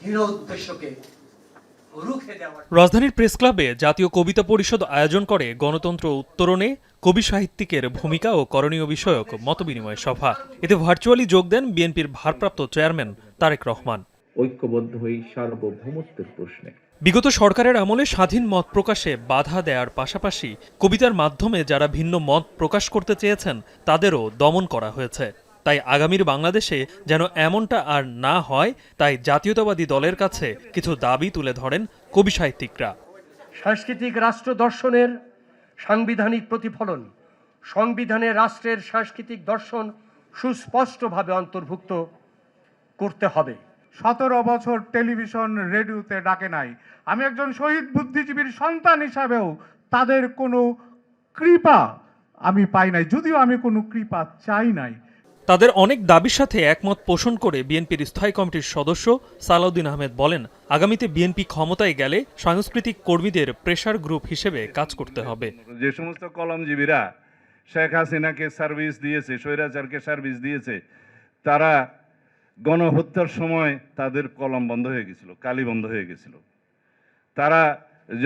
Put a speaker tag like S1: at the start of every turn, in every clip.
S1: হীন উদ্দেশ্যকে রুখে দেওয়ার।
S2: রাজধানীর প্রেস ক্লাবে জাতীয় কবিতা পরিষদ আয়োজন করে গণতন্ত্র উত্তরণে কবি সাহিত্যিকের ভূমিকা ও করণীয় বিষয়ক মতবিনিময় সভা। এতে ভার্চুয়ালি যোগ দেন বিএনপির ভারপ্রাপ্ত চেয়ারম্যান তারেক রহমান।
S3: ঐক্যবদ্ধ হই সার্বভৌমত্বের প্রশ্নে।
S2: বিগত সরকারের আমলে স্বাধীন মত প্রকাশে বাধা দেওয়ার পাশাপাশি কবিতার মাধ্যমে যারা ভিন্ন মত প্রকাশ করতে চেয়েছেন তাদেরও দমন করা হয়েছে। তাই আগামীর বাংলাদেশে যেন এমনটা আর না হয়, তাই জাতীয়তাবাদী দলের কাছে কিছু দাবি তুলে ধরেন কবি সাহিত্যিকরা।
S4: সাংস্কৃতিক রাষ্ট্র দর্শনের সাংবিধানিক প্রতিফলন, সংবিধানে রাষ্ট্রের সাংস্কৃতিক দর্শন সুস্পষ্টভাবে অন্তর্ভুক্ত করতে হবে।
S5: 17 বছর টেলিভিশন রেডিওতে ডাকে নাই। আমি একজন শহীদ বুদ্ধিজীবীর সন্তান হিসাবেও তাদের কোনো কৃপা আমি পাই নাই, যদিও আমি কোনো কৃপা চাই নাই।
S2: তাদের অনেক দাবির সাথে একমত পোষণ করে বিএনপির স্থায়ী কমিটির সদস্য সালাউদ্দিন আহমেদ বলেন, আগামীতে বিএনপি ক্ষমতায় গেলে সাংস্কৃতিক কর্মীদের প্রেসার গ্রুপ হিসেবে কাজ করতে হবে।
S6: যে সমস্ত কলমজীবীরা শেখ হাসিনাকে সার্ভিস দিয়েছে, স্বৈরাচারকে সার্ভিস দিয়েছে, তারা গণহত্যার সময় তাদের কলম বন্ধ হয়ে গেছিল, কালি বন্ধ হয়ে গেছিল। তারা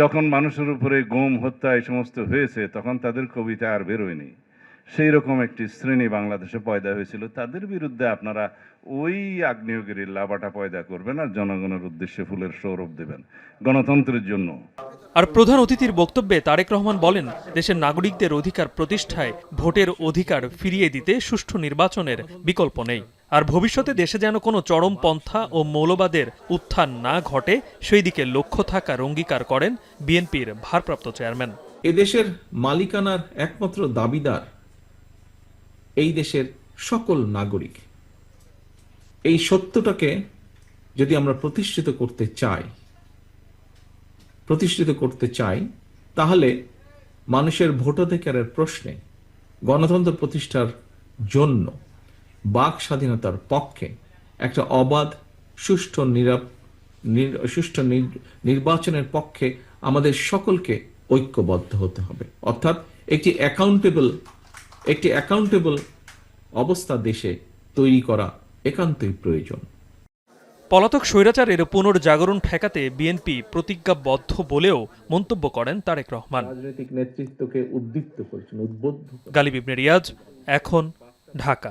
S6: যখন মানুষের উপরে গুম হত্যা এই সমস্ত হয়েছে তখন তাদের কবিতা আর বেরোয়নি। সেই রকম একটি শ্রেণী বাংলাদেশে পয়দা হয়েছিল। তাদের বিরুদ্ধে আপনারা ওই আগ্নেয়গিরির লাভাটা পয়দা করবেন আর জনগণের উদ্দেশ্যে ফুলের সৌরভ দেবেন গণতন্ত্রের জন্য।
S2: আর প্রধান অতিথির বক্তব্যে তারেক রহমান বলেন, দেশের নাগরিকদের অধিকার প্রতিষ্ঠায় ভোটের অধিকার ফিরিয়ে দিতে সুষ্ঠু নির্বাচনের বিকল্প নেই। আর ভবিষ্যতে দেশে যেন কোনো চরমপন্থা ও মৌলবাদের উত্থান না ঘটে সেই দিকে লক্ষ্য থাকার অঙ্গীকার করেন বিএনপির ভারপ্রাপ্ত চেয়ারম্যান।
S3: এদেশের মালিকানার একমাত্র দাবিদার এই দেশের সকল নাগরিক। এই সত্যটাকে যদি আমরা প্রতিষ্ঠিত করতে চাই তাহলে মানুষের ভোটাধিকারের প্রশ্নে গণতন্ত্র প্রতিষ্ঠার জন্য বাক স্বাধীনতার পক্ষে একটা অবাধ সুষ্ঠু নির্বাচনের পক্ষে আমাদের সকলকে ঐক্যবদ্ধ হতে হবে। অর্থাৎ একটি অ্যাকাউন্টেবল অবস্থা দেশে তৈরি করা একান্তই প্রয়োজন।
S2: পলাতক স্বৈরাচারের পুনর্জাগরণ ঠেকাতে বিএনপি প্রতিজ্ঞাবদ্ধ বলেও মন্তব্য করেন তারেক রহমান।
S3: রাজনৈতিক নেতৃত্বকে উদ্বুদ্ধ করেছেন,
S2: গালিব ইবনে রিয়াজ, এখন, ঢাকা।